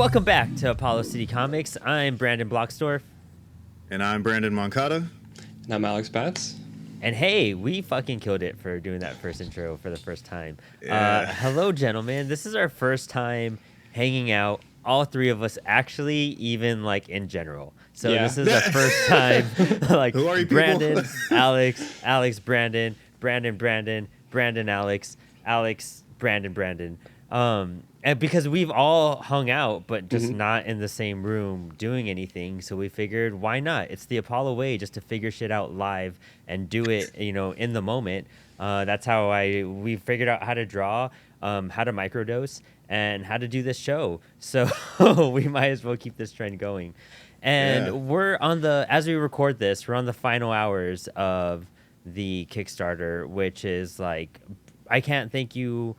Welcome back to Apollo City Comics. I'm Brandon Blocksdorf. And I'm Brandon Moncada. And I'm Alex Batts. And hey, we fucking killed it for doing that first intro for the first time. Yeah. Hello, gentlemen. This is our first time hanging out, all three of us actually, even like in general. So This is our first time. Like, who are you people? Brandon, Alex, Brandon, Alex, Brandon. And because we've all hung out, but just not in the same room doing anything, so we figured, why not? It's the Apollo way, just to figure shit out live and do it, in the moment. That's how we figured out how to draw, how to microdose, and how to do this show. So we might as well keep this trend going. And we're on as we record this, we're on the final hours of the Kickstarter, which is like, I can't thank you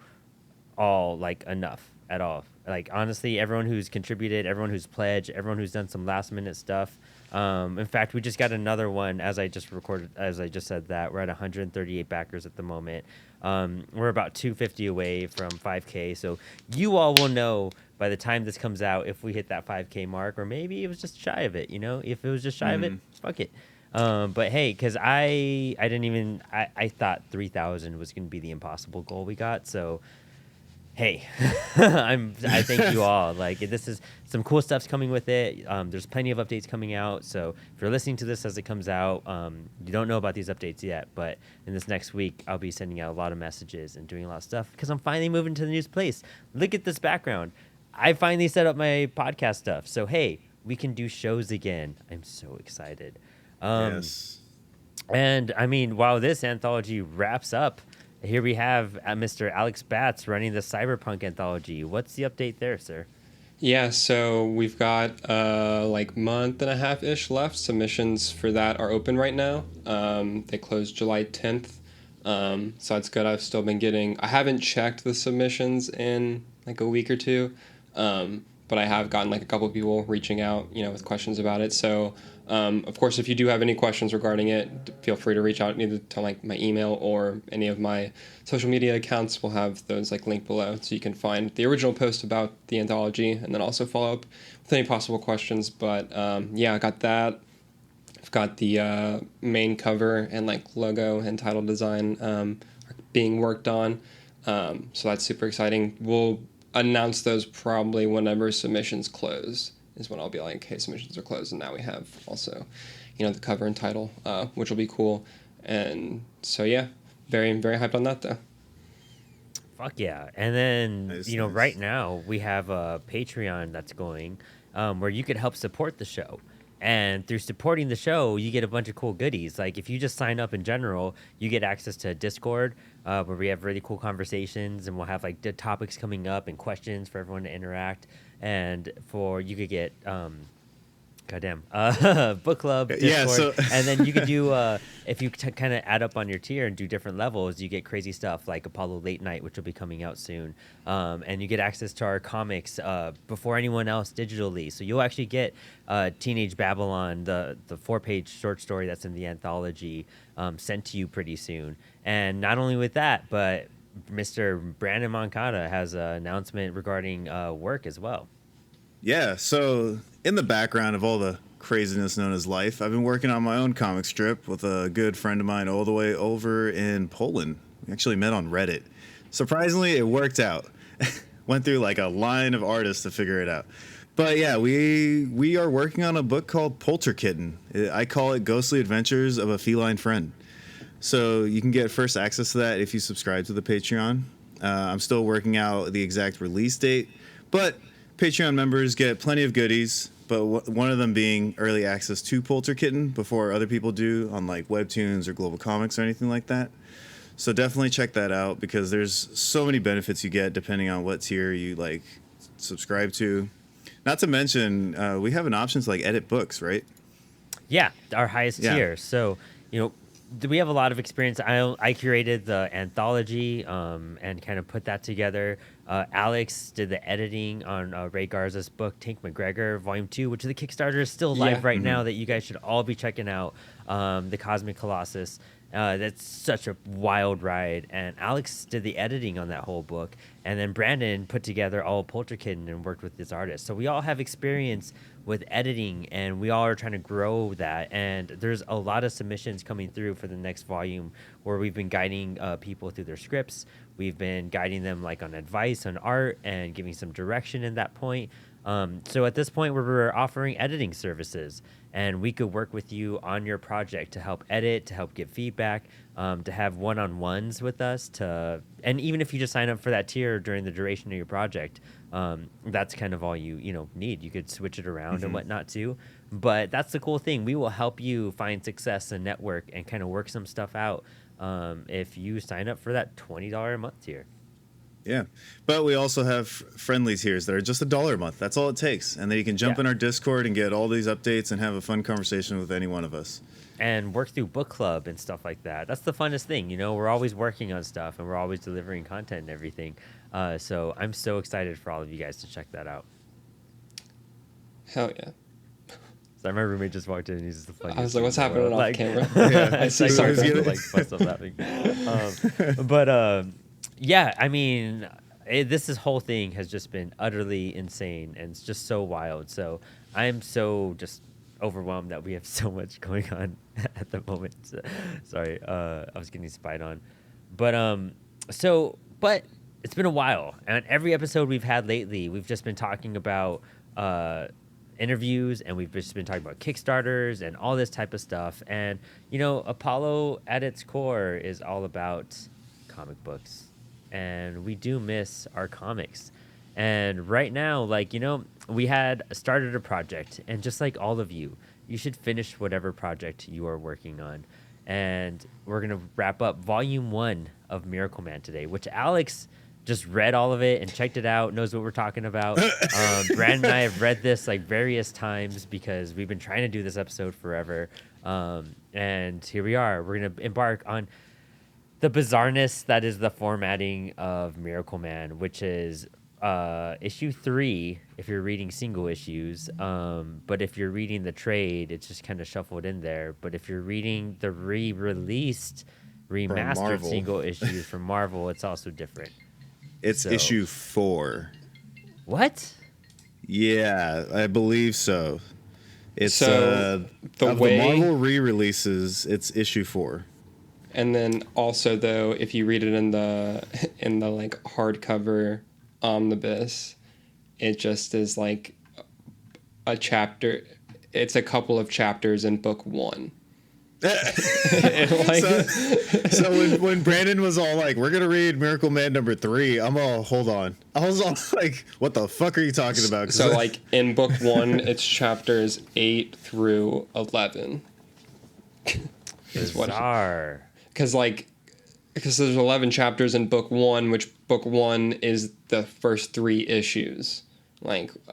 all like enough at all. Like, honestly, everyone who's contributed, everyone who's pledged, everyone who's done some last minute stuff. In fact, we just got another one as I just said that. We're at 138 backers at the moment. We're about 250 away from 5K. So you all will know by the time this comes out if we hit that 5K mark, or maybe it was just shy of it, If it was just shy of it, fuck it. But hey, because I thought 3,000 was going to be the impossible goal we got. So hey, I thank you all. Like, this is some cool stuff's coming with it. There's plenty of updates coming out. So if you're listening to this as it comes out, you don't know about these updates yet. But in this next week, I'll be sending out a lot of messages and doing a lot of stuff because I'm finally moving to the new place. Look at this background. I finally set up my podcast stuff. So hey, we can do shows again. I'm so excited. Yes. And I mean, while this anthology wraps up, here we have Mr. Alex Batts running the Cyberpunk anthology. What's the update there, sir? Yeah, so we've got like month and a half-ish left. Submissions for that are open right now. They closed July 10th. So that's good. I haven't checked the submissions in like a week or two. But I have gotten like a couple of people reaching out, with questions about it. So, of course, if you do have any questions regarding it, feel free to reach out either to like my email or any of my social media accounts. We'll have those like linked below, so you can find the original post about the anthology and then also follow up with any possible questions. But I got that. I've got the main cover and like logo and title design being worked on. So that's super exciting. We'll announce those probably whenever submissions close is when I'll be like, hey, submissions are closed, and now we have also, the cover and title, which will be cool. And so very, very hyped on that though. Fuck yeah. And then Nice. Right now we have a Patreon that's going where you could help support the show. And through supporting the show, you get a bunch of cool goodies. Like, if you just sign up in general, you get access to Discord, where we have really cool conversations, and we'll have like the topics coming up and questions for everyone to interact. And you could get book club, Discord, and then you could do if you kind of add up on your tier and do different levels, you get crazy stuff like Apollo Late Night, which will be coming out soon, and you get access to our comics before anyone else digitally. So you'll actually get Teenage Babylon, the 4-page short story that's in the anthology, sent to you pretty soon. And not only with that, but Mr. Brandon Moncada has an announcement regarding work as well. Yeah, so in the background of all the craziness known as life, I've been working on my own comic strip with a good friend of mine all the way over in Poland. We actually met on Reddit. Surprisingly, it worked out. Went through like a line of artists to figure it out. But yeah, we are working on a book called Polterkitten. I call it Ghostly Adventures of a Feline Friend. So you can get first access to that if you subscribe to the Patreon. I'm still working out the exact release date, but Patreon members get plenty of goodies, but one of them being early access to Polterkitten before other people do on like Webtoons or Global Comics or anything like that. So definitely check that out because there's so many benefits you get depending on what tier you like subscribe to. Not to mention, we have an option to like edit books, right? Yeah, our highest tier. So, we have a lot of experience. I curated the anthology and kind of put that together. Alex did the editing on Ray Garza's book, Tank McGregor, Volume 2, which the Kickstarter is still live right now that you guys should all be checking out, The Cosmic Colossus. That's such a wild ride. And Alex did the editing on that whole book. And then Brandon put together all of Polterkitten and worked with his artists. So we all have experience with editing, and we all are trying to grow that. And there's a lot of submissions coming through for the next volume where we've been guiding people through their scripts. We've been guiding them like on advice on art and giving some direction in that point. So at this point, we're offering editing services, and we could work with you on your project to help edit, to help give feedback, to have one-on-ones with us. And even if you just sign up for that tier during the duration of your project, that's kind of all you need. You could switch it around and whatnot too. But that's the cool thing. We will help you find success and network and kind of work some stuff out if you sign up for that $20 a month tier. Yeah, but we also have friendly tiers that are just $1 a month. That's all it takes. And then you can jump in our Discord and get all these updates and have a fun conversation with any one of us. And work through book club and stuff like that. That's the funnest thing. We're always working on stuff, and we're always delivering content and everything. So I'm so excited for all of you guys to check that out. Hell yeah. So my roommate just walked in and he's just the funniest. I was like, what's happening off camera? Yeah. I started to bust up laughing. Yeah, I mean, this whole thing has just been utterly insane, and it's just so wild. So I'm so just overwhelmed that we have so much going on at the moment. Sorry, I was getting spied on. But it's been a while, and every episode we've had lately, we've just been talking about interviews, and we've just been talking about Kickstarters and all this type of stuff. And Apollo at its core is all about comic books. And we do miss our comics. And right now, we had started a project, and just like all of you should finish whatever project you are working on. And we're going to wrap up volume 1 of Miracleman today, which Alex just read all of it and checked it out, knows what we're talking about. Brandon and I have read this various times because we've been trying to do this episode forever. And here we are. We're going to embark on the bizarreness that is the formatting of Miracleman, which is issue 3 if you're reading single issues. But if you're reading the trade, it's just kind of shuffled in there. But if you're reading the remastered single issues from Marvel, it's also different. It's issue 4. What? Yeah, I believe so. It's the Marvel re-releases, it's issue 4. And then also though, if you read it in the hardcover omnibus, it just is like a chapter. It's a couple of chapters in book 1. So when Brandon was all like, "We're gonna read Miracleman number 3," I'm all, hold on. I was all like, "What the fuck are you talking about?" So in book 1, it's chapters 8 through 11. Bizarre. Because there's 11 chapters in book 1, which book 1 is the first 3 issues,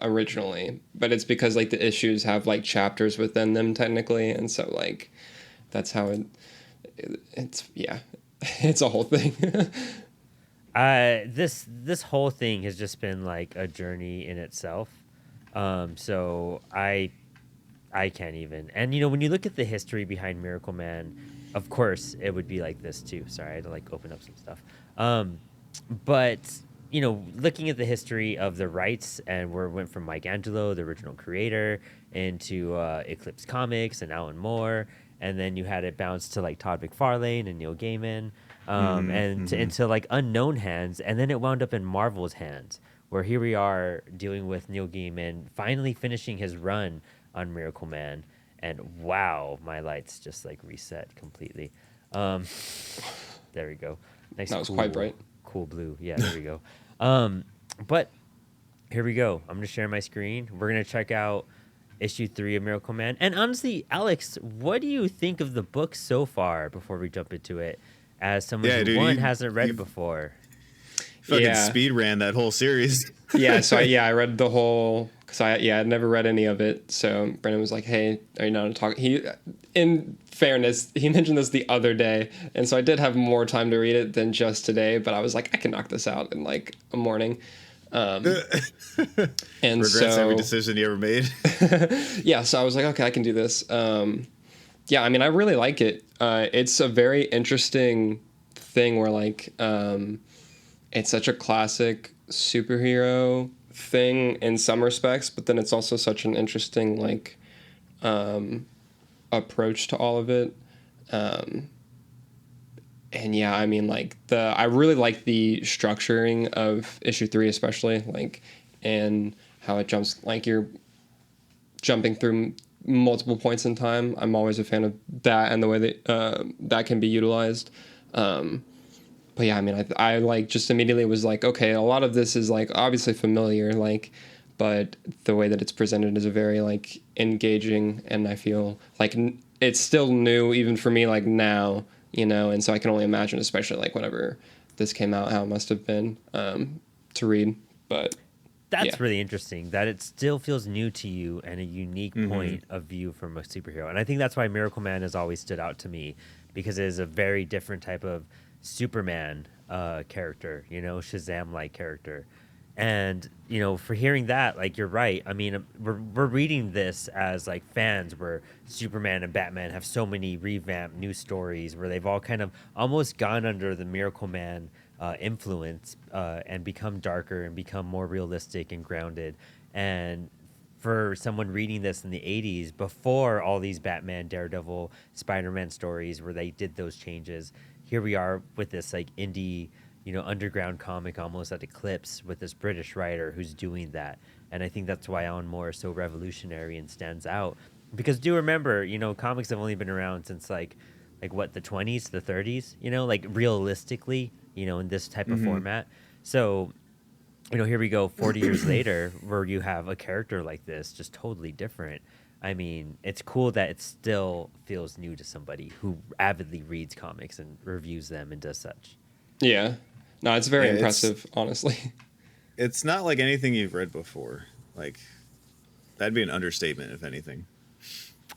originally. But it's because the issues have chapters within them technically, and so that's how it's it's a whole thing. This whole thing has just been a journey in itself. So I can't even. And when you look at the history behind Miracleman, of course it would be like this too. Sorry, I had to open up some stuff. But looking at the history of the rights and where it went from Mike Angelo, the original creator, into Eclipse Comics and Alan Moore, and then you had it bounce to Todd McFarlane and Neil Gaiman, into unknown hands, and then it wound up in Marvel's hands, where here we are dealing with Neil Gaiman finally finishing his run on Miracleman, and wow, my lights just reset completely. There we go. Nice. That was cool, quite bright. Cool blue. Yeah, there we go. But here we go. I'm gonna share my screen. We're gonna check out issue 3 of Miracleman. And honestly, Alex, what do you think of the book so far but we jump into it? As someone who hasn't read it before. Fucking speed ran that whole series. Yeah, so I read the whole, because I'd never read any of it. So Brendan was like, "Hey, are you not to talk?" In fairness, he mentioned this the other day, and so I did have more time to read it than just today. But I was like, I can knock this out in a morning. And regrets every decision you ever made. Yeah, so I was like, okay, I can do this. Yeah, I mean, I really like it. It's a very interesting thing where like it's such a classic superhero thing in some respects, but then it's also such an interesting like approach to all of it. And yeah, I mean, like I really like the structuring of issue 3, especially like, and how it jumps, like you're jumping through multiple points in time. I'm always a fan of that and the way that that can be utilized. But yeah, I mean, I like just immediately was like, okay, a lot of this is like obviously familiar, like, but the way that it's presented is a very like engaging, and I feel like it's still new even for me, like now, you know, and so I can only imagine, especially like whenever this came out, how it must have been to read. But That's yeah. really interesting that it still feels new to you and a unique point of view from a superhero. And I think that's why Miracleman has always stood out to me, because it is a very different type of Superman character, you know, Shazam-like character. And, you know, for hearing that, like, you're right. I mean, we're reading this as, like, fans where Superman and Batman have so many revamped new stories where they've all kind of almost gone under the Miracleman influence and become darker and become more realistic and grounded. And for someone reading this in the 80s, before all these Batman, Daredevil, Spider-Man stories where they did those changes, here we are with this, like, indie, you know, underground comic almost at Eclipse with this British writer who's doing that. And I think that's why Alan Moore is so revolutionary and stands out. Because do remember, you know, comics have only been around since like what, the 20s, the 30s, you know, like realistically, you know, in this type of format. So, you know, here we go 40 years later where you have a character like this, just totally different. I mean, it's cool that it still feels new to somebody who avidly reads comics and reviews them and does such. Yeah. No, it's very Yeah, impressive, honestly. It's not like anything you've read before. Like, that'd be an understatement, if anything.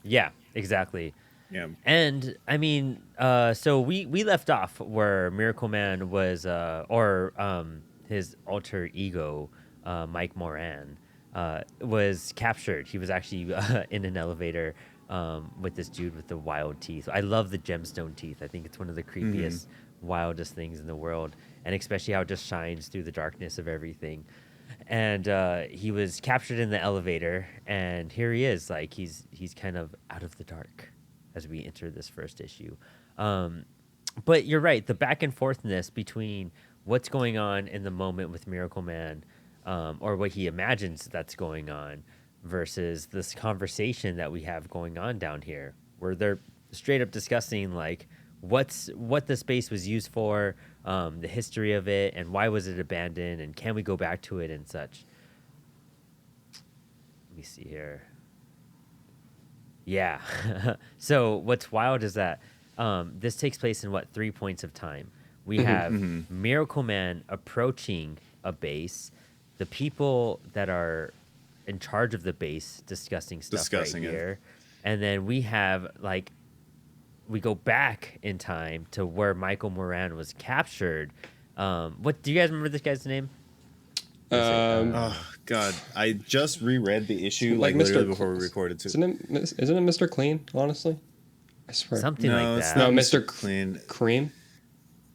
Yeah, exactly. Yeah. And I mean, so we left off where Miracleman was, his alter ego, Mike Moran, was captured. He was actually in an elevator with this dude with the wild teeth. I love the gemstone teeth. I think it's one of the creepiest, wildest things in the world, and especially how it just shines through the darkness of everything. And he was captured in the elevator, and here he is, like he's kind of out of the dark as we enter this first issue. But you're right, the back and forthness between what's going on in the moment with Miracleman, or what he imagines that's going on, versus this conversation that we have going on down here, where they're straight up discussing like what the space was used for, the history of it, and why was it abandoned, and can we go back to it and such. Let me see here. Yeah. So what's wild is that this takes place in 3 points of time. We have Miracleman approaching a base, the people that are in charge of the base discussing stuff right here, and then we have like we go back in time to where Michael Moran was captured. What do you guys remember this guy's name? Oh God, I just reread the issue like literally before we recorded too. Isn't it Mr. Clean? Honestly, I swear. Something like that. It's not No, Mr. Clean. Cream.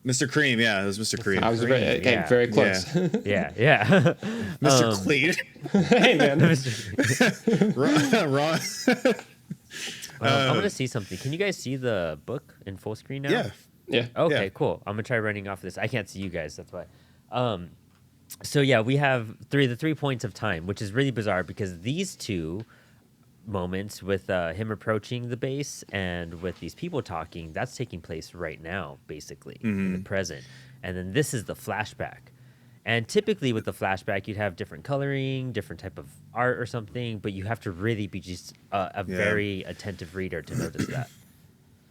Mr. Cream, yeah, it was Mr. Cream. I was very close. Yeah. Mr. Clean. Hey man. Ron. I'm gonna see something. Can you guys see the book in full screen now? Yeah. Yeah. Okay, Yeah. cool. I'm gonna try running off this. I can't see you guys, that's why. So yeah, we have the 3 points of time, which is really bizarre because these two moments with him approaching the base and with these people talking, that's taking place right now, basically, in the present. And then this is the flashback. And typically with the flashback, you'd have different coloring, different type of art or something, but you have to really be just a very attentive reader to notice that.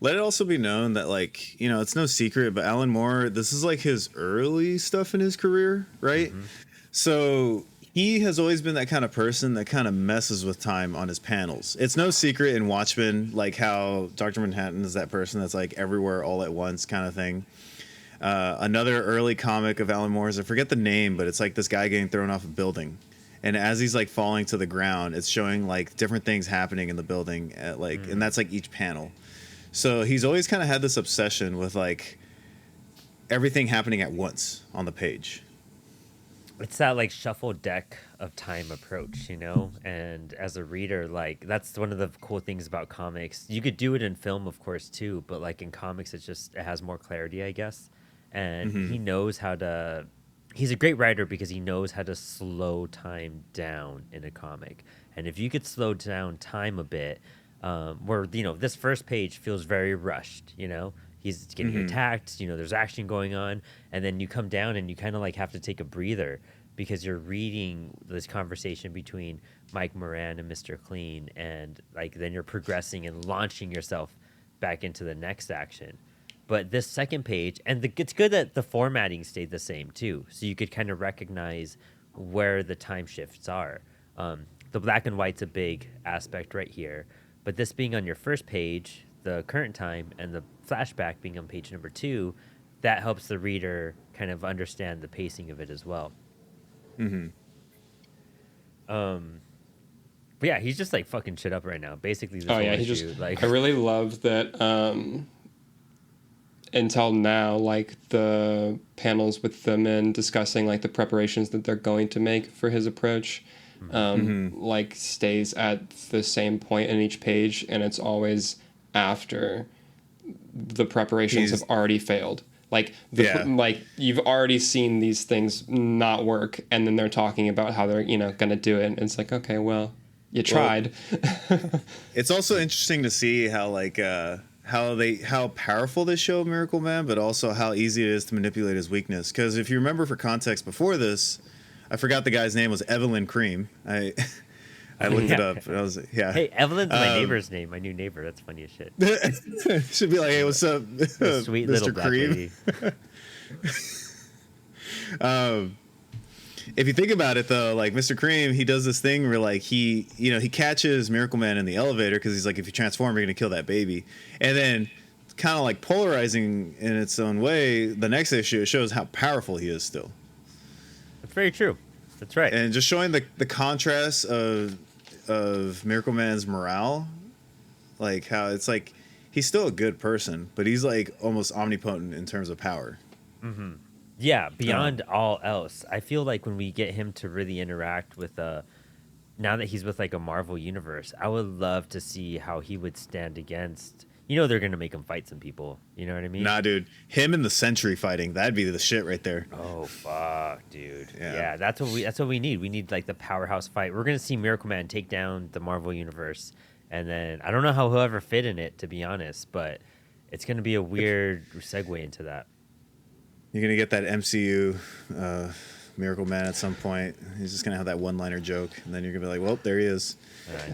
Let it also be known that, like, you know, it's no secret, but Alan Moore, this is like his early stuff in his career, right? So he has always been that kind of person that kind of messes with time on his panels. It's no secret in Watchmen, like how Dr. Manhattan is that person that's like everywhere all at once kind of thing. Another early comic of Alan Moore's, I forget the name, but it's like this guy getting thrown off a building. And as he's like falling to the ground, it's showing like different things happening in the building, and that's like each panel. So he's always kind of had this obsession with like everything happening at once on the page. It's that like shuffle deck of time approach, you know? And as a reader, like that's one of the cool things about comics. You could do it in film, of course, too, but like in comics, it has more clarity, I guess. And he knows how to. He's a great writer because he knows how to slow time down in a comic. And if you could slow down time a bit, where this first page feels very rushed, he's getting attacked, there's action going on, and then you come down and you kind of like have to take a breather because you're reading this conversation between Mike Moran and Mr. Clean, and like then you're progressing and launching yourself back into the next action. But this second page, and it's good that the formatting stayed the same too, so you could kind of recognize where the time shifts are. The black and white's a big aspect right here, but this being on your first page, the current time, and the flashback being on page number 2, that helps the reader kind of understand the pacing of it as well. But yeah, he's just like fucking shit up right now. Basically, this whole issue, I really love that. Until now, like the panels with the men discussing like the preparations that they're going to make for his approach, like stays at the same point in each page, and it's always after the preparations have already failed. Like like you've already seen these things not work, and then they're talking about how they're going to do it, and it's like, okay, well, you tried. It's also interesting to see how like how powerful they show Miracleman, but also how easy it is to manipulate his weakness. Because if you remember, for context, before this, I forgot the guy's name was Evelyn Cream. I looked it up. And I was Hey, Evelyn's my neighbor's name. My new neighbor. That's funny as shit. Should be like, hey, what's up, sweet Mr. little black Cream? lady. If you think about it, though, like Mr. Cream, he does this thing where like he catches Miracleman in the elevator because he's like, if you transform, you're gonna kill that baby. And then, kind of like polarizing in its own way, the next issue, it shows how powerful he is still. That's very true. That's right. And just showing the contrast of Miracleman's morale, like how it's like he's still a good person, but he's like almost omnipotent in terms of power. Yeah, beyond all else, I feel like when we get him to really interact with now that he's with like a Marvel universe, I would love to see how he would stand against. They're gonna make him fight some people. You know what I mean? Nah, dude, him and the Sentry fighting, that'd be the shit right there. Oh fuck, dude. Yeah, that's what we need. We need like the powerhouse fight. We're gonna see Miracleman take down the Marvel universe, and then I don't know how he'll ever fit in it, to be honest, but it's gonna be a weird segue into that. You're gonna get that MCU Miracleman at some point. He's just gonna have that one-liner joke, and then you're gonna be like, "Well, there he is."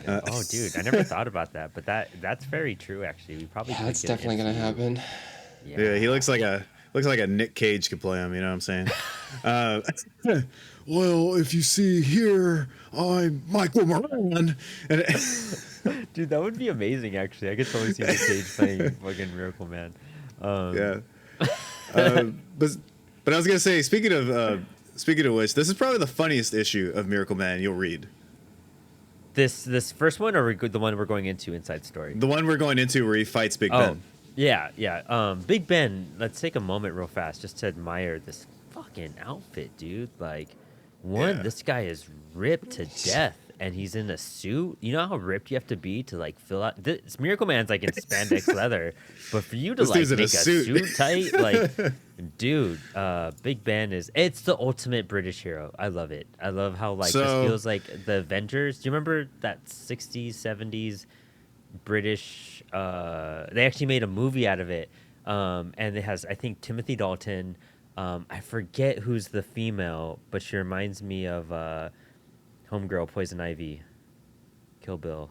Oh, dude, I never thought about that, but that's very true. Actually, we probably that's definitely gonna happen. Yeah, he looks like a Nick Cage could play him. You know what I'm saying? Well, if you see here, I'm Michael Moran. Dude, that would be amazing. Actually, I could totally see Nick Cage playing fucking Miracleman. But I was gonna say, speaking of which, this is probably the funniest issue of Miracleman you'll read. This first one, or the one we're going into, Inside Story? The one we're going into where he fights Big Ben. Yeah. Big Ben. Let's take a moment real fast just to admire this fucking outfit, dude. Like, this guy is ripped to death, and he's in a suit. You know how ripped you have to be to like fill out. This Miracleman's like in spandex leather, but for you to this like make a suit tight, like, dude, Big Ben it's the ultimate British hero. I love it. I love how like this feels like the Avengers. Do you remember that 60s, 70s British? They actually made a movie out of it, and it has, I think, Timothy Dalton. I forget who's the female, but she reminds me of Homegirl, Poison Ivy, Kill Bill.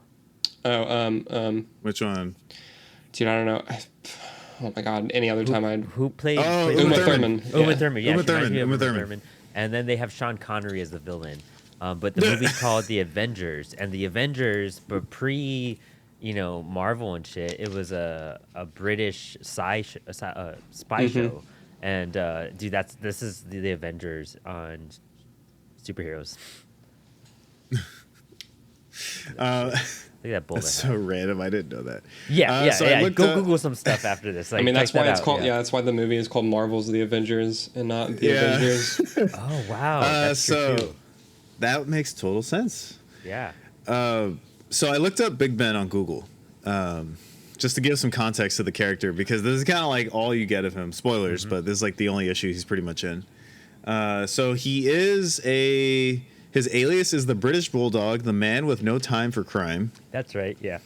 Which one? Dude, I don't know. Oh my god! Any other time I'd. Who played? Uma Thurman. Uma Thurman. Yeah, Uma she reminds me of Thurman. Uma Thurman. And then they have Sean Connery as the villain. But the movie's called The Avengers, and The Avengers, but pre, Marvel and shit, it was a British spy show. And dude, this is the Avengers on superheroes. Look at that bowler That's hat. so random. I didn't know that. Yeah, So I looked Go up- Google some stuff after this. Like, I mean, that's check why that it's out, called. Yeah. That's why the movie is called Marvel's The Avengers and not The Yeah. Avengers. Oh wow, that's so true too. that makes total sense. Yeah. So I looked up Big Ben on Google, just to give some context to the character, because this is kind of like all you get of him. Spoilers, but this is like the only issue he's pretty much in. So he is his alias is the British Bulldog, the man with no time for crime. That's right. Yeah.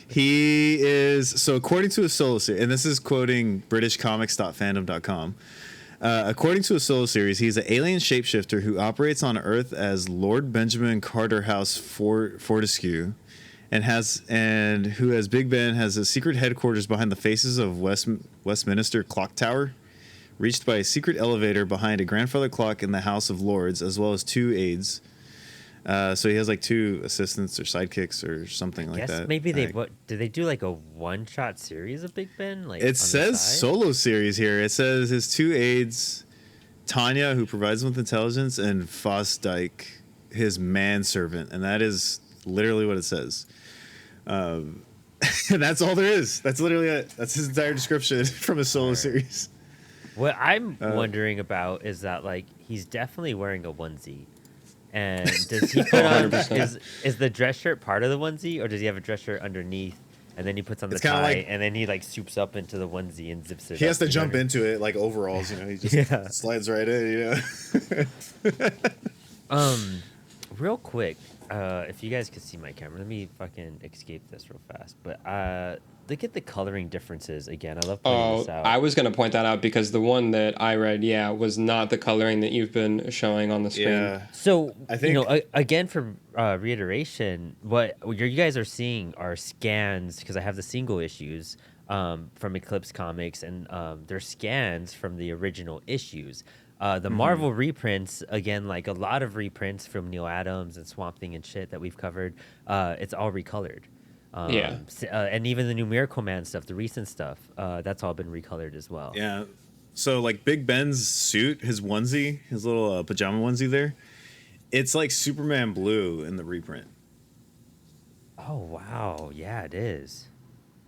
He is, so according to a solo series, and this is quoting britishcomics.fandom.com. According to a solo series, he's an alien shapeshifter who operates on Earth as Lord Benjamin Carterhouse Fortescue, and who, as Big Ben, has a secret headquarters behind the faces of Westminster Clock Tower, reached by a secret elevator behind a grandfather clock in the House of Lords, as well as 2 aides. So he has like 2 assistants or sidekicks or something like Guess that. maybe Like, did they do like a one-shot series of Big Ben? Like on it the says side? solo series here. It says his 2 aides, Tanya, who provides him with intelligence, and Fosdyke, his manservant, and that is literally what it says. And that's all there is. That's literally it. That's his entire description from a solo series. What I'm wondering about is that like he's definitely wearing a onesie. And does he put on 100%. is the dress shirt part of the onesie, or does he have a dress shirt underneath and then he puts on the It's kinda tie like- and then he like soups up into the onesie and zips it He up, has to you know jump what I mean? into it like overalls, he just Yeah. slides right in, Real quick, if you guys could see my camera, let me fucking escape this real fast. But look at the coloring differences again. I love pointing Oh, this out. I was going to point that out because the one that I read, was not the coloring that you've been showing on the screen. Yeah. So I think- again for reiteration, what you guys are seeing are scans because I have the single issues from Eclipse Comics, and they're scans from the original issues. The Marvel reprints, again, like a lot of reprints from Neil Adams and Swamp Thing and shit that we've covered, it's all recolored. And even the new Miracleman stuff, the recent stuff, that's all been recolored as well. Yeah. So like Big Ben's suit, his onesie, his little pajama onesie there, it's like Superman blue in the reprint. Oh, wow. Yeah, it is.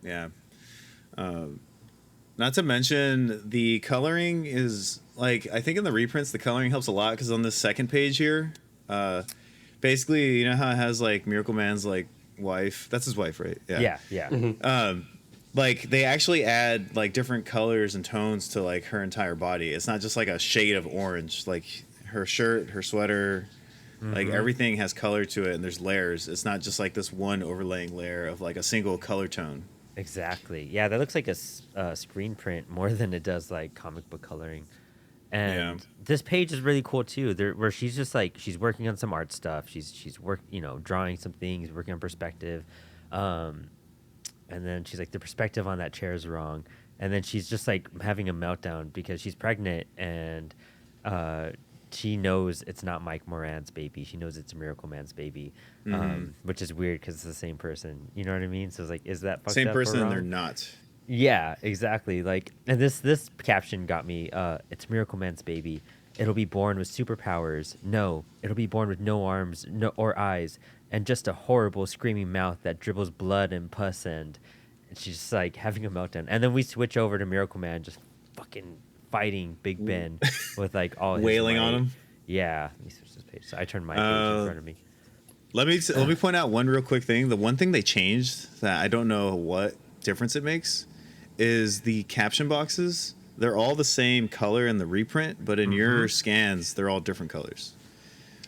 Yeah. Not to mention the coloring is like, I think in the reprints the coloring helps a lot because on this second page here, basically, you know how it has like Miracleman's like wife, that's his wife, right? Yeah. Mm-hmm. Like they actually add like different colors and tones to like her entire body. It's not just like a shade of orange. Like her shirt, her sweater, like everything has color to it, and there's layers. It's not just like this one overlaying layer of like a single color tone. Exactly. Yeah, that looks like a screen print more than it does like comic book coloring. And this page is really cool too. Where she's just like she's working on some art stuff. She's drawing some things, working on perspective. And then she's like, the perspective on that chair is wrong. And then she's just like having a meltdown because she's pregnant and she knows it's not Mike Moran's baby. She knows it's Miracleman's baby, which is weird because it's the same person. You know what I mean? So it's like, is that fucked Same up or person, and wrong? they're not. Yeah, exactly. Like, and this caption got me. It's Miracleman's baby. It'll be born with superpowers. No, it'll be born with no arms, or eyes, and just a horrible screaming mouth that dribbles blood and pus. And she's just like having a meltdown. And then we switch over to Miracleman just fucking fighting Big Ben with like all his Wailing on might. him. Yeah, let me switch this page. So I turned my page in front of me. Let me point out one real quick thing. The one thing they changed that I don't know what difference it makes is the caption boxes. They're all the same color in the reprint, but in your scans, they're all different colors.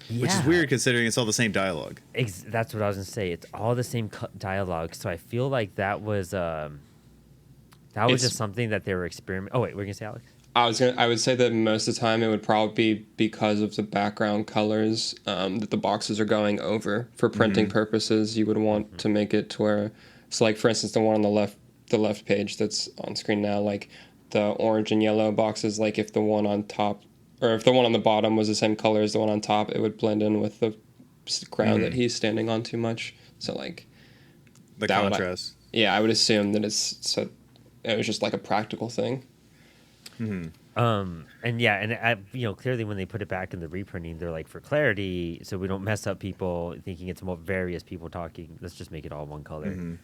Which is Yeah. weird considering it's all the same dialogue. That's what I was gonna say. It's all the same dialogue, so I feel like that was It's- just something that they were experimenting. Oh wait, we're gonna say Alex. I would say that most of the time it would probably be because of the background colors that the boxes are going over. For printing purposes, you would want to make it to where, so like for instance, the one on the left page that's on screen now, like the orange and yellow boxes, like if the one on top or if the one on the bottom was the same color as the one on top, it would blend in with the ground that he's standing on too much. So like The that would- contrast. I would assume that it was just like a practical thing. And yeah, and clearly when they put it back in the reprinting, they're like, for clarity, so we don't mess up people thinking it's more various people talking. Let's just make it all one color. Mm-hmm.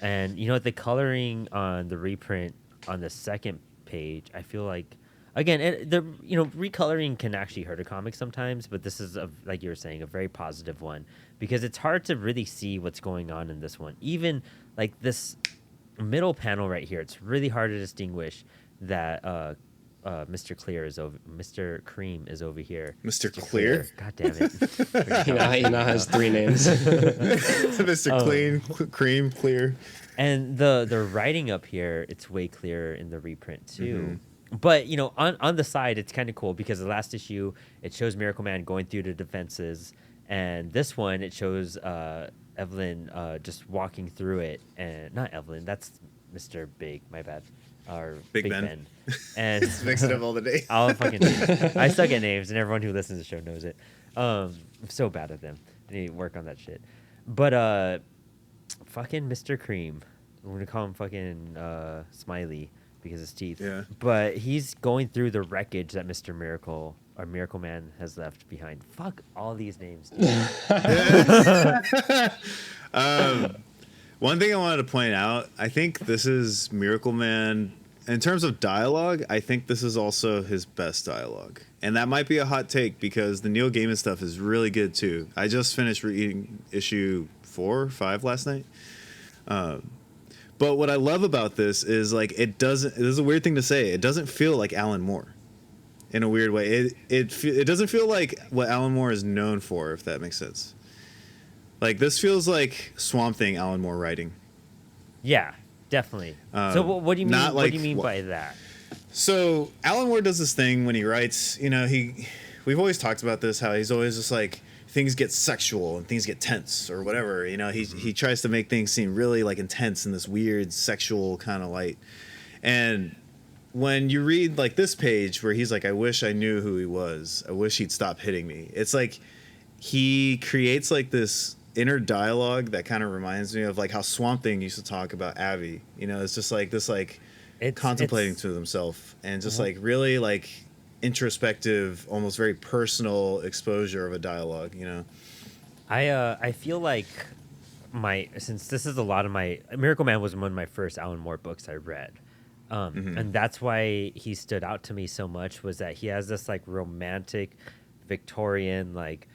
And the coloring on the reprint on the second page, I feel like, again, recoloring can actually hurt a comic sometimes, but this is like you were saying, a very positive one, because it's hard to really see what's going on in this one. Even like this middle panel right here, it's really hard to distinguish that Mr. Cream is over here. Mr. Clear? God damn it. He now has 3 names. Mr. Clean, Cream, Clear. And the writing up here, it's way clearer in the reprint too. Mm-hmm. But on the side, it's kind of cool because the last issue, it shows Miracleman going through the defenses, and this one it shows Evelyn just walking through it, and not Evelyn, that's Mr. Big, my bad. Or Big Ben. And Just mixing up all the names. I suck at names, and everyone who listens to the show knows it. I'm so bad at them. I need to work on that shit. But fucking Mr. Cream, we're gonna call him fucking Smiley because his teeth. Yeah. But he's going through the wreckage that Mr. Miracle or Miracleman has left behind. Fuck all these names. One thing I wanted to point out, I think this is Miracleman. In terms of dialogue, I think this is also his best dialogue. And that might be a hot take because the Neil Gaiman stuff is really good too. I just finished reading issue 4 or 5 last night. But what I love about this is like this is a weird thing to say. It doesn't feel like Alan Moore in a weird way. It doesn't feel like what Alan Moore is known for, if that makes sense. Like, this feels like Swamp Thing Alan Moore writing. Yeah, definitely. So what do you mean? What do you mean by that? So Alan Moore does this thing when he writes. We've always talked about this. How he's always just like things get sexual and things get tense or whatever. He tries to make things seem really like intense in this weird sexual kind of light. And when you read like this page where he's like, "I wish I knew who he was. I wish he'd stop hitting me." It's like he creates like this inner dialogue that kind of reminds me of like how Swamp Thing used to talk about Abby. It's just like this like contemplating to himself and just like really like introspective, almost very personal exposure of a dialogue. I feel like since this is a lot of my Miracleman was one of my first Alan Moore books I read. And that's why he stood out to me so much, was that he has this like romantic Victorian like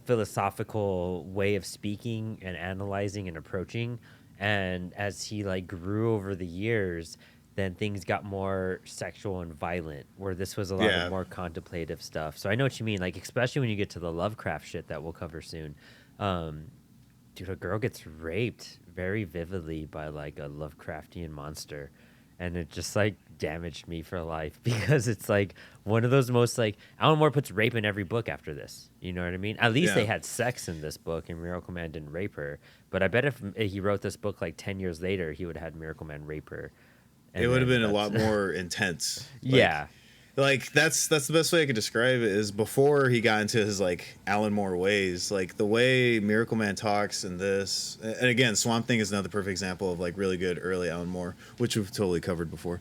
philosophical way of speaking and analyzing and approaching, and as he like grew over the years, then things got more sexual and violent, where this was a lot of more contemplative stuff. So I know what you mean, like especially when you get to the Lovecraft shit that we'll cover soon. Dude, a girl gets raped very vividly by like a Lovecraftian monster, and it just like damaged me for life because it's like one of those most like Alan Moore puts rape in every book after this. You know what I mean? At least they had sex in this book and Miracleman didn't rape her. But I bet if he wrote this book like 10 years later, he would have had Miracleman rape her. It would have been a lot more intense. Like that's the best way I could describe it is before he got into his like Alan Moore ways, like the way Miracleman talks in this, and again Swamp Thing is another perfect example of like really good early Alan Moore, which we've totally covered before.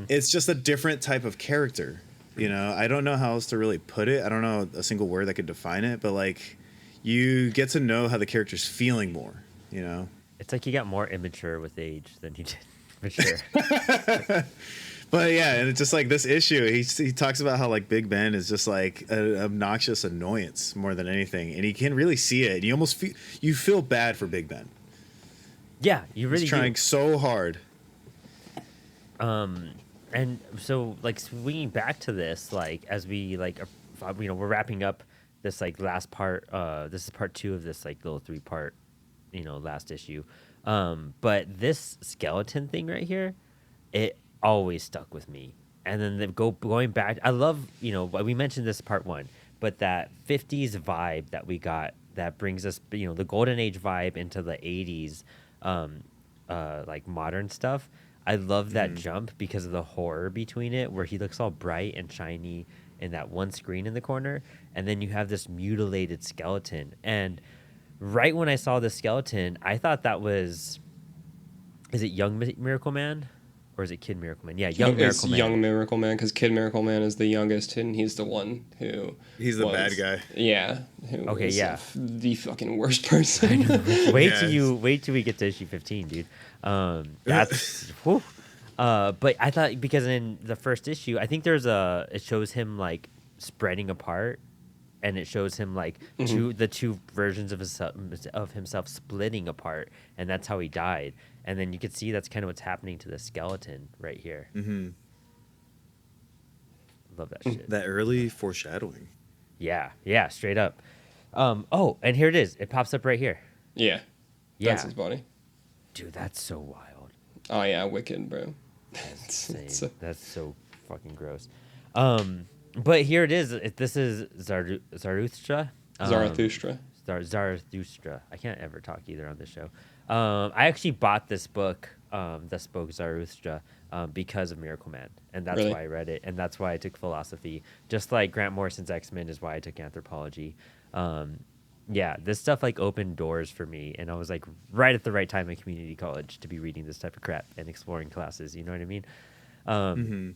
It's just a different type of character. I don't know how else to really put it. I don't know a single word that could define it, but like you get to know how the character's feeling more. It's like he got more immature with age than he did for sure. But yeah, and it's just like this issue, he talks about how like Big Ben is just like an obnoxious annoyance more than anything, and he can really see it. You almost feel bad for Big Ben. Yeah, you really He's trying so hard. And so like swinging back to this, like as we like we're wrapping up this like last part. This is part 2 of this like little 3-part last issue. But this skeleton thing right here, it always stuck with me. And then going back, I love, we mentioned this part 1, but that 50s vibe that we got that brings us, the golden age vibe into the 80s, like modern stuff. I love that jump because of the horror between it, where he looks all bright and shiny in that one screen in the corner, and then you have this mutilated skeleton. And right when I saw the skeleton, I thought that was, is it Young Miracleman? or is it Kid Miracleman? Yeah, young It's Miracleman. young Miracleman, because Kid Miracleman is the youngest, and he's the one who He's the bad guy. Yeah, who Okay, is yeah. the fucking worst person. Wait till we get to issue 15, dude. That's whew. But I thought, because in the first issue, I think it shows him like spreading apart, and it shows him like the two versions of himself splitting apart, and that's how he died. And then you could see that's kind of what's happening to the skeleton right here. Mm-hmm. Love that shit. That early foreshadowing. Yeah, straight up. Oh, and here it is. It pops up right here. Yeah, Yeah, that's his body. dude, that's so wild. Oh yeah, wicked, bro. That's insane. That's so fucking gross. But here it is. This is Zarathustra. Zarathustra. Zarathustra. I can't ever talk either on this show. I actually bought this book that spoke Zarathustra because of Miracleman, and that's Really? why I read it, and that's why I took philosophy. Just like Grant Morrison's X-Men is why I took anthropology. Yeah, this stuff like opened doors for me, and I was like right at the right time in community college to be reading this type of crap and exploring classes. You know what I mean?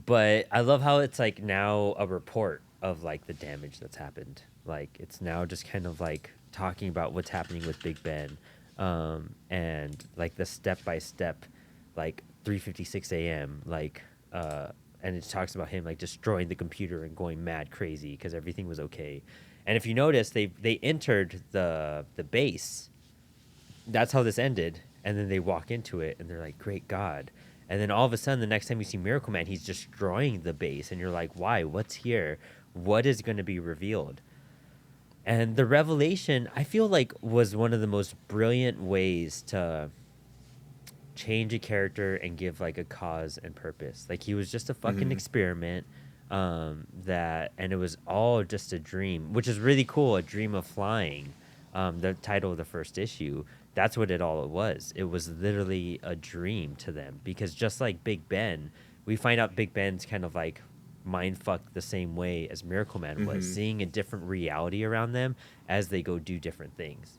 But I love how it's like now a report of like the damage that's happened. Like it's now just kind of like talking about what's happening with Big Ben, and like the step by step, like 3:56 a.m. like and it talks about him like destroying the computer and going mad crazy because everything was okay. And if you notice, they entered the base. That's how this ended, and then they walk into it and they're like, "Great God." And then all of a sudden, the next time you see Miracleman, he's destroying the base. And you're like, why? What's here? What is going to be revealed? And the revelation, I feel like, was one of the most brilliant ways to change a character and give, like, a cause and purpose. Like, he was just a fucking experiment, and it was all just a dream, which is really cool, a dream of flying. The title of the first issue, that's what it was. It was literally a dream to them, because just like Big Ben, we find out Big Ben's kind of like mind fucked the same way as Miracleman was, seeing a different reality around them as they go do different things.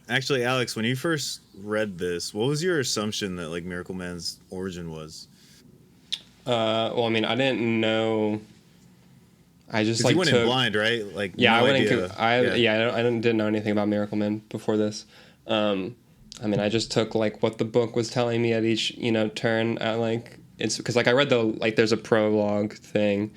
Actually, Alex, when you first read this, what was your assumption that like Miracleman's origin was? Well, I mean, I didn't know. I just like you went in blind, right? Like yeah, no I idea. I didn't know anything about Miracleman before this. I mean, I just took like what the book was telling me at each turn. At like it's because like I read there's a prologue thing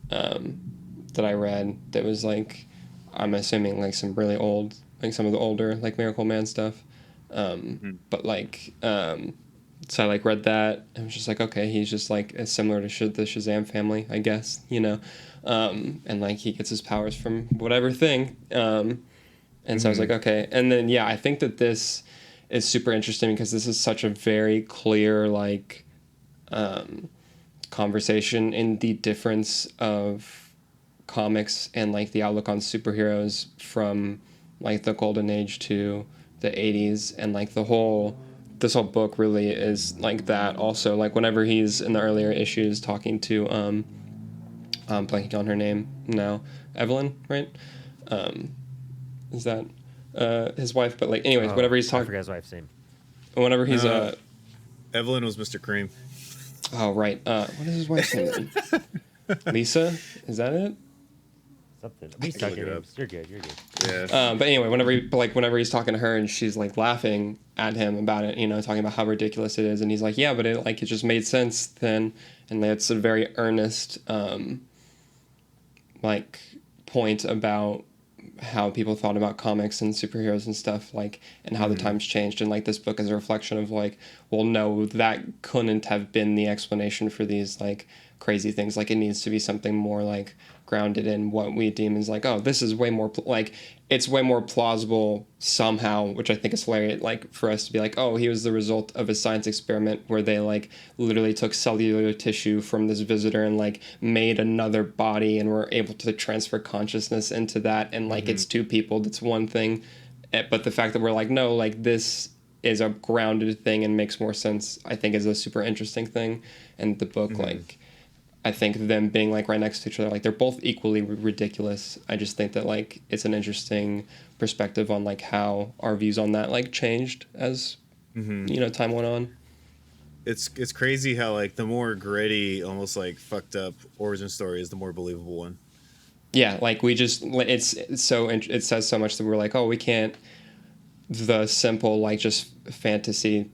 that I read that was like, I'm assuming like some really old, like some of the older like Miracleman stuff. But like so I like read that and was just like, okay, he's just like as similar to the Shazam family, I guess, and like he gets his powers from whatever thing. And so I was like, okay. And then, yeah, I think that this is super interesting because this is such a very clear, like, conversation in the difference of comics and like the outlook on superheroes from like the golden age to the 80s, and like this whole book really is like that also. Like whenever he's in the earlier issues talking to I'm blanking on her name now, Evelyn, right? Is that his wife? But like anyways, whenever he's I talking, forgot his wife's name. whenever he's Evelyn was Mr. Cream. oh right, what is his wife's name then? Lisa, is that it? Something. We stuck look your it up. names. You're good. Yeah. But anyway, whenever he's talking to her and she's like laughing at him about it, talking about how ridiculous it is, and he's like, yeah, but it just made sense then, and it's a very earnest like point about how people thought about comics and superheroes and stuff, like, and how the times changed, and like this book is a reflection of like, well, no, that couldn't have been the explanation for these like crazy things. Like it needs to be something more like grounded in what we deem as like, oh, this is way more it's way more plausible somehow, which I think is hilarious, like for us to be like, oh, he was the result of a science experiment where they like literally took cellular tissue from this visitor and like made another body and were able to transfer consciousness into that, and like it's two people, that's one thing. But the fact that we're like, no, like this is a grounded thing and makes more sense, I think is a super interesting thing. And the book like, I think them being like right next to each other, like they're both equally ridiculous. I just think that like it's an interesting perspective on like how our views on that like changed as time went on. It's crazy how like the more gritty, almost like fucked up origin story is, the more believable one. Yeah, like it says so much that we're like, oh, we can't, the simple like just fantasy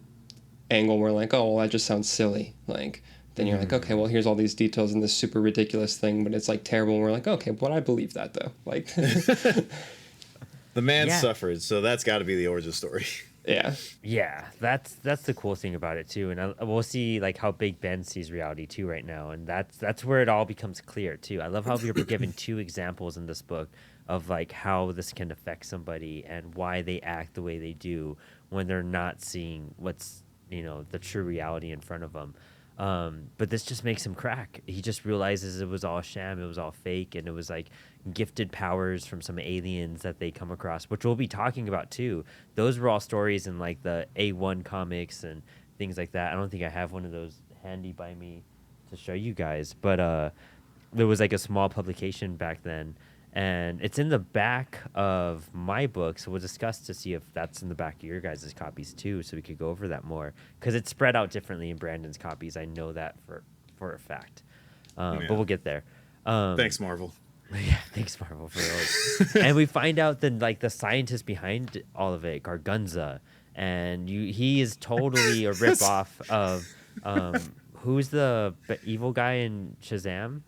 angle, we're like, oh, well, that just sounds silly. Like, then you're like, okay, well, here's all these details in this super ridiculous thing, but it's like terrible. And we're like, okay, but I believe that though. Like, The man Yeah. suffered, so that's got to be the origin story. yeah, Yeah, that's the cool thing about it too, and we'll see like how Big Ben sees reality too right now, and that's where it all becomes clear too. I love how we're given two examples in this book of like how this can affect somebody and why they act the way they do when they're not seeing what's the true reality in front of them. But this just makes him crack. He just realizes it was all sham, it was all fake, and it was like gifted powers from some aliens that they come across, which we'll be talking about too. Those were all stories in like the A1 comics and things like that. I don't think I have one of those handy by me to show you guys, but there was like a small publication back then, and it's in the back of my book, so we'll discuss to see if that's in the back of your guys' copies too, so we could go over that more, because it's spread out differently in Brandon's copies. I know that for a fact. But we'll get there. Thanks, Marvel. Yeah, thanks, Marvel, for those. And we find out that like the scientist behind all of it, Gargunza, and he is totally a ripoff of who's the evil guy in Shazam?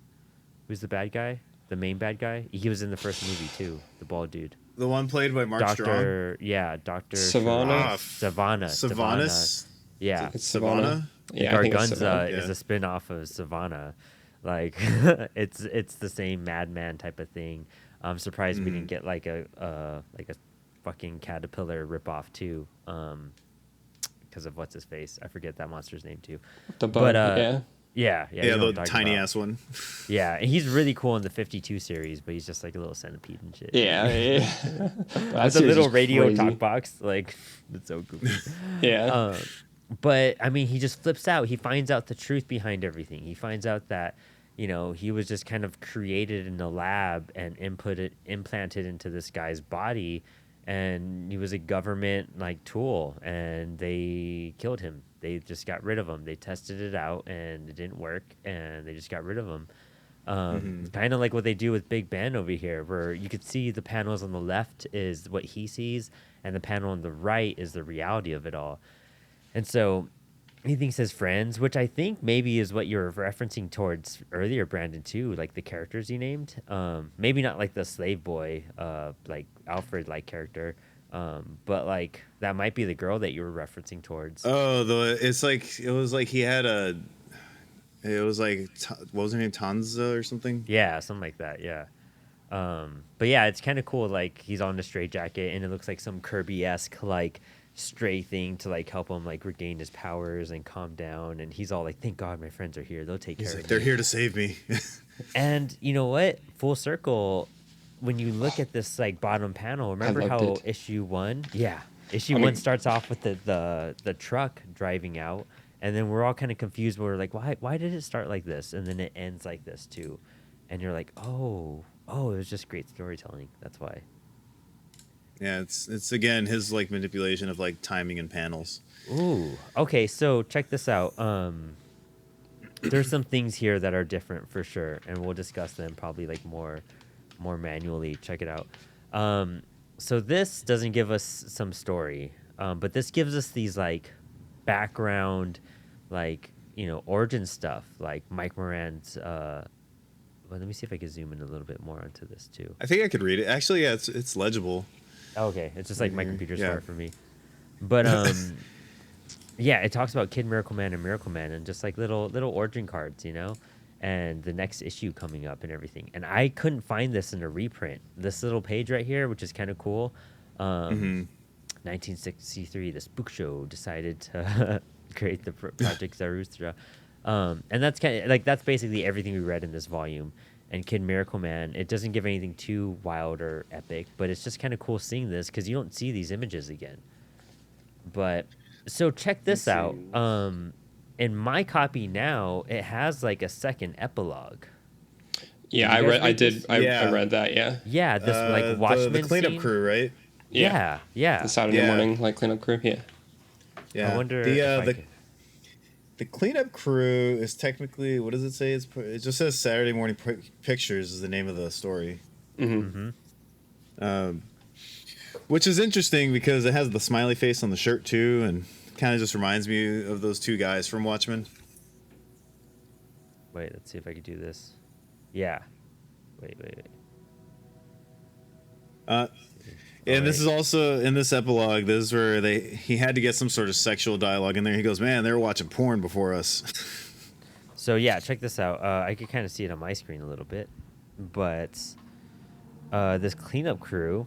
Who's the bad guy? The main bad guy? He was in the first movie too. The bald dude. The one played by Mark Strong. Dr. Savannah? Savanas. Yeah. it's Savannah. Yeah, I think it's Gargunza Savannah. is a spin-off of Savannah. Like it's the same madman type of thing. I'm surprised we didn't get like a fucking caterpillar ripoff too. Because of what's his face. I forget that monster's name too. The bug, yeah. Yeah, Yeah, you know what the I'm talking tiny about. ass one. Yeah, and he's really cool in the 52 series, but he's just like a little centipede and shit. Yeah, That's a little radio talk box. Like, it's so goofy. Yeah. But I mean, he just flips out. He finds out the truth behind everything. He finds out that, he was just kind of created in a lab and implanted into this guy's body, and he was a government like tool, and they killed him. They just got rid of him. They tested it out, and it didn't work, and they just got rid of him. Kind of like what they do with Big Ben over here, where you could see the panels on the left is what he sees, and the panel on the right is the reality of it all. And so he thinks his friends, which I think maybe is what you were referencing towards earlier, Brandon, too, like the characters he named. Maybe not like the slave boy, like Alfred-like character, but like that might be the girl that you were referencing towards. Oh, it was like he had it was like, what was her name, Tanza or something? Yeah, something like that, yeah. But yeah, it's kind of cool. Like he's on the straitjacket, and it looks like some Kirby-esque like stray thing to like help him like regain his powers and calm down. And he's all like, "Thank God my friends are here. They'll take care of me." They're here to save me. And you know what? Full circle. When you look at this like bottom panel, remember loved how it. issue 1? Yeah, issue 1 starts off with the truck driving out, and then we're all kind of confused. We're like, why did it start like this, and then it ends like this too, and you're like, oh, it was just great storytelling. That's why. Yeah, it's again his like manipulation of like timing and panels. Ooh, okay. So check this out. There's some things here that are different for sure, and we'll discuss them probably like more manually. Check it out. So this doesn't give us some story, but this gives us these like background, like origin stuff, like Mike Moran's. Well, let me see if I can zoom in a little bit more onto this too. I think I could read it. Actually, yeah, it's legible. Okay, it's just like my computer's Yeah. smart for me. But yeah, it talks about Kid Miracleman and Miracleman and just like little origin cards, and the next issue coming up and everything. And I couldn't find this in a reprint. This little page right here, which is kind of cool. 1963, the Spook Show decided to create the Project Zarathustra. And that's kind of like that's basically everything we read in this volume. And Kid Miracleman, it doesn't give anything too wild or epic, but it's just kind of cool seeing this because you don't see these images again. But so check this out. In my copy now, it has like a second epilogue. Yeah, I read that. Yeah. Yeah, this like Watchmen the cleanup scene. crew, right? Yeah. The Saturday morning like cleanup crew. Yeah. Yeah. I wonder The if I the could. the cleanup crew is technically, what does it say? It just says Saturday Morning Pictures is the name of the story. Mm-hmm. Mm-hmm. Um, which is interesting because it has the smiley face on the shirt too, and kind of just reminds me of those two guys from Watchmen. Wait, let's see if I could do this. Yeah. Wait. Uh, Let's see. Oh, and this wait. is also in this epilogue. This is where he had to get some sort of sexual dialogue in there. He goes, "Man, they were watching porn before us." So yeah, check this out. I could kind of see it on my screen a little bit, but this cleanup crew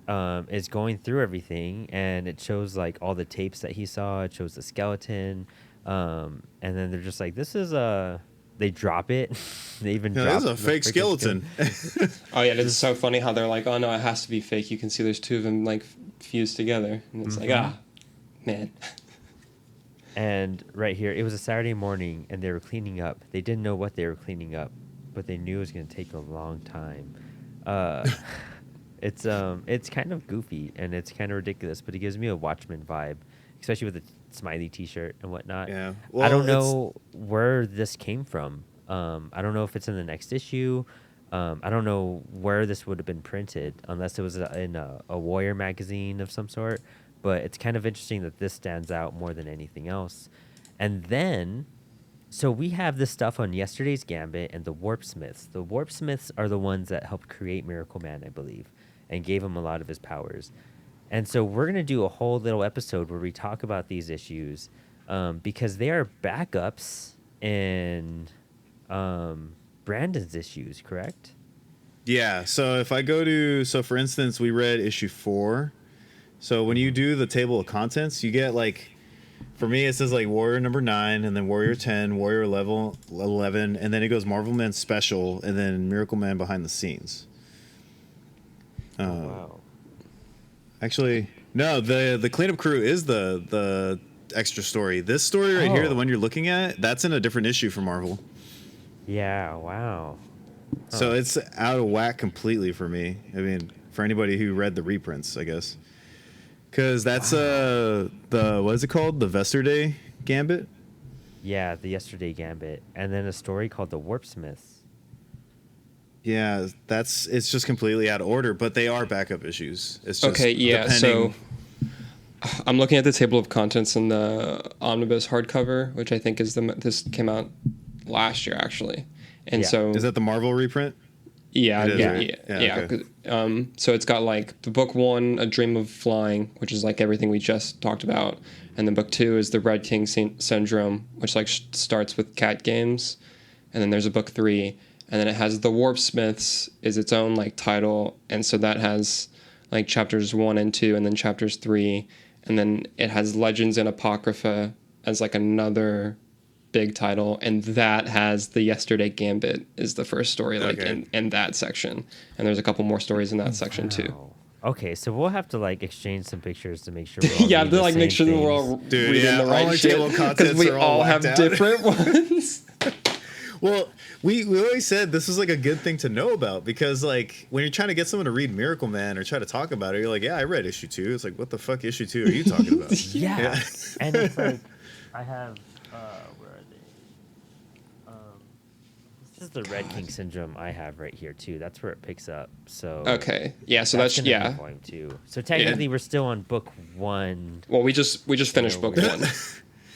is going through everything, and it shows like all the tapes that he saw. It shows the skeleton, and then they're just like, "This is a." They drop it. They even Yeah, drop this is a the fake freaking skeleton. Oh yeah, it's so funny how they're like, oh no, it has to be fake. You can see there's two of them like fused together, and it's like, man. And right here, it was a Saturday morning, and they were cleaning up. They didn't know what they were cleaning up, but they knew it was going to take a long time. It's kind of goofy and it's kind of ridiculous, but it gives me a Watchmen vibe, especially with the smiley T-shirt and whatnot. Yeah, I don't well, know where this came from. I don't know if it's in the next issue. I don't know where this would have been printed, unless it was in a Warrior magazine of some sort. But it's kind of interesting that this stands out more than anything else. And then, so we have this stuff on yesterday's Gambit and the Warp Smiths. The Warp Smiths are the ones that helped create Miracleman, I believe, and gave him a lot of his powers. And so we're going to do a whole little episode where we talk about these issues because they are backups in Brandon's issues, correct? yeah. So if I go to, so for instance, we read issue 4. So when you do the table of contents, you get like, for me, it says like Warrior number 9, and then Warrior 10, Warrior level 11, and then it goes Marvel Man Special, and then Miracle Man Behind the Scenes. Wow. Actually, no, the cleanup crew is the extra story. This story right here, the one you're looking at, that's in a different issue for Marvel. Yeah, wow. So it's out of whack completely for me. I mean, for anybody who read the reprints, I guess. Because that's the what is it called? The Vesterday Gambit. Yeah, the Yesterday Gambit. And then a story called The Warp Smiths. Yeah, it's just completely out of order, but they are backup issues. It's just Okay, yeah. depending. So I'm looking at the table of contents in the omnibus hardcover, which I think is this came out last year actually, and Yeah. so Is that the Marvel reprint? yeah, It is, yeah, right? yeah, Yeah, yeah. okay. 'Cause, so it's got like the book 1, A Dream of Flying, which is like everything we just talked about, and then book 2 is the Red King Syndrome, which like starts with cat games, and then there's a book 3, and then it has the Warp Smiths is its own like title, and so that has like chapters 1 and 2, and then chapters 3, and then it has Legends and Apocrypha as like another big title, and that has the Yesterday Gambit is the first story like Okay. in that section, and there's a couple more stories in that section too. Wow. Okay, so we'll have to like exchange some pictures to make sure we're all Yeah, reading to the like make same sure that we're things. all Dude, reading yeah, the all right our shit table of because contents we are all all have whacked out. different ones. Well, we always said this was like a good thing to know about because like when you're trying to get someone to read Miracle Man or try to talk about it, you're like, yeah, I read issue 2. It's like, what the fuck issue 2 are you talking about? Yeah. And it's like, I have, where are they? This is the Red King Syndrome I have right here too. That's where it picks up. So Okay, yeah, so that's gonna be yeah. volume 2. So technically we're still on book 1. Well, we just finished book weird. 1.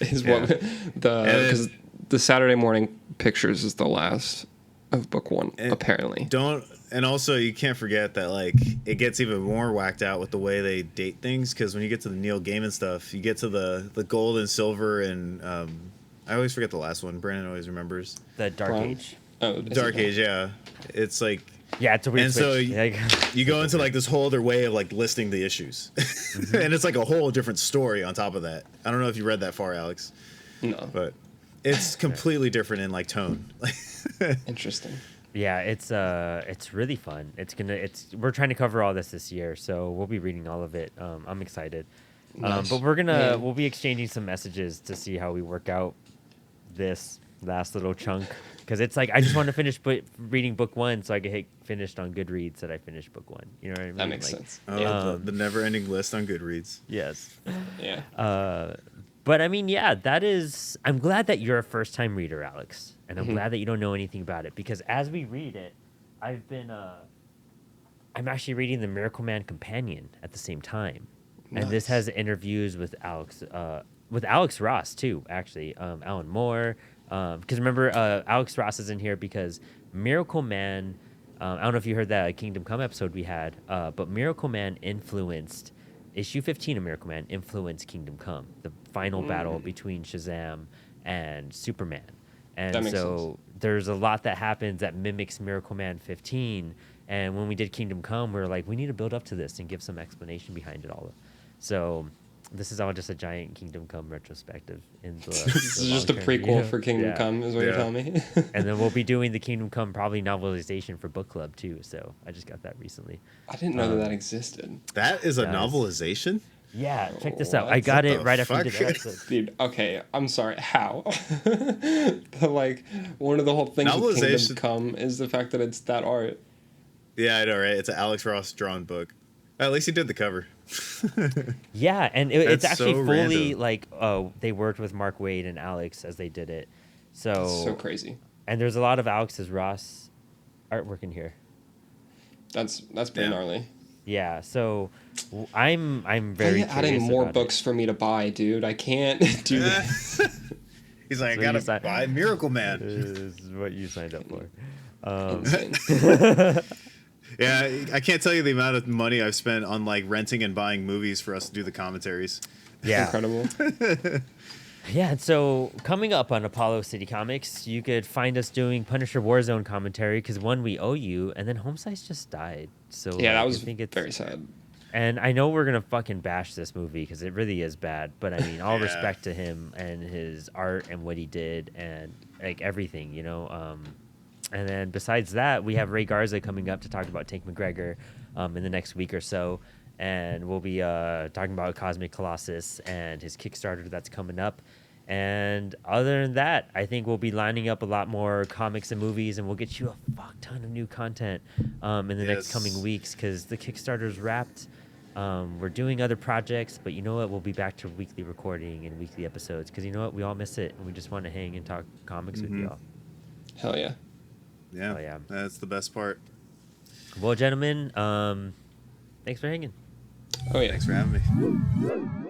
Is Yeah. what because the Saturday Morning Pictures is the last of book 1 apparently. And also you can't forget that like it gets even more whacked out with the way they date things because when you get to the Neil Gaiman stuff, you get to the gold and silver and I always forget the last one. Brandon always remembers. The Dark Bronze? Age. Oh, is it Dark not? Age, yeah. It's like Yeah, it's a weird And so switch. you go into like this whole other way of like listing the issues, and it's like a whole different story on top of that. I don't know if you read that far, Alex, No. but it's completely different in like tone. Interesting. Yeah, it's really fun. We're trying to cover all this year, so we'll be reading all of it. I'm excited. Nice. But Yeah. we'll be exchanging some messages to see how we work out this last little chunk because it's like I just want to finish reading book 1 so I can hit finished on Goodreads that I finished book 1. You know what I mean? That makes Like, sense. Oh, Yeah. the never-ending list on Goodreads. Yes. Yeah. But I mean, yeah, that is. I'm glad that you're a first time reader, Alex, and I'm glad that you don't know anything about it because as we read it, I've been. I'm actually reading the Miracleman Companion at the same time, and this has interviews with Alex Ross too. Actually, Alan Moore. Because remember, Alex Ross is in here because Miracleman. I don't know if you heard that Kingdom Come episode we had, but Miracleman influenced issue 15 of Miracleman influenced Kingdom Come, the final battle between Shazam and Superman. And so there's a lot that happens that mimics Miracleman 15. And when we did Kingdom Come, we were like, we need to build up to this and give some explanation behind it all. So this is all just a giant Kingdom Come retrospective. This is just a prequel for Kingdom Come, is what you're telling me. And then we'll be doing the Kingdom Come probably novelization for book club too. So I just got that recently. I didn't know that existed. That is a novelization? Yeah, check this out. I got it right after we did that episode. Dude, okay, I'm sorry. How? Like, one of the whole things with Kingdom Come is the fact that it's that art. Yeah, I know, right? It's an Alex Ross drawn book. At least he did the cover. Yeah, and it's actually so fully random. like they worked with Mark Waid and Alex as they did it. So crazy. And there's a lot of Alex's Ross artwork in here. That's pretty gnarly. Yeah, so I'm very curious adding more about books for me to buy, dude. I can't do that. He's like, So I gotta buy Miracleman. This is what you signed up for. Insane. Yeah, I can't tell you the amount of money I've spent on like renting and buying movies for us to do the commentaries. Yeah. Incredible. Yeah, and so coming up on Apollo City Comics, you could find us doing Punisher Warzone commentary because one, we owe you, and then Homesize just died. So Yeah, that I was think it's very sad. And I know we're gonna fucking bash this movie because it really is bad. But I mean, all respect to him and his art and what he did and like everything, you know. And then besides that, we have Ray Garza coming up to talk about Tank McGregor in the next week or so. And we'll be talking about Cosmic Colossus and his Kickstarter that's coming up. And other than that, I think we'll be lining up a lot more comics and movies, and we'll get you a fuck ton of new content in the next coming weeks because the Kickstarter's wrapped. We're doing other projects, but you know what? We'll be back to weekly recording and weekly episodes because you know what? We all miss it, and we just want to hang and talk comics with y'all. Hell yeah. Yeah, Oh, yeah. That's the best part. Well, gentlemen, thanks for hanging. Oh yeah. Thanks for having me.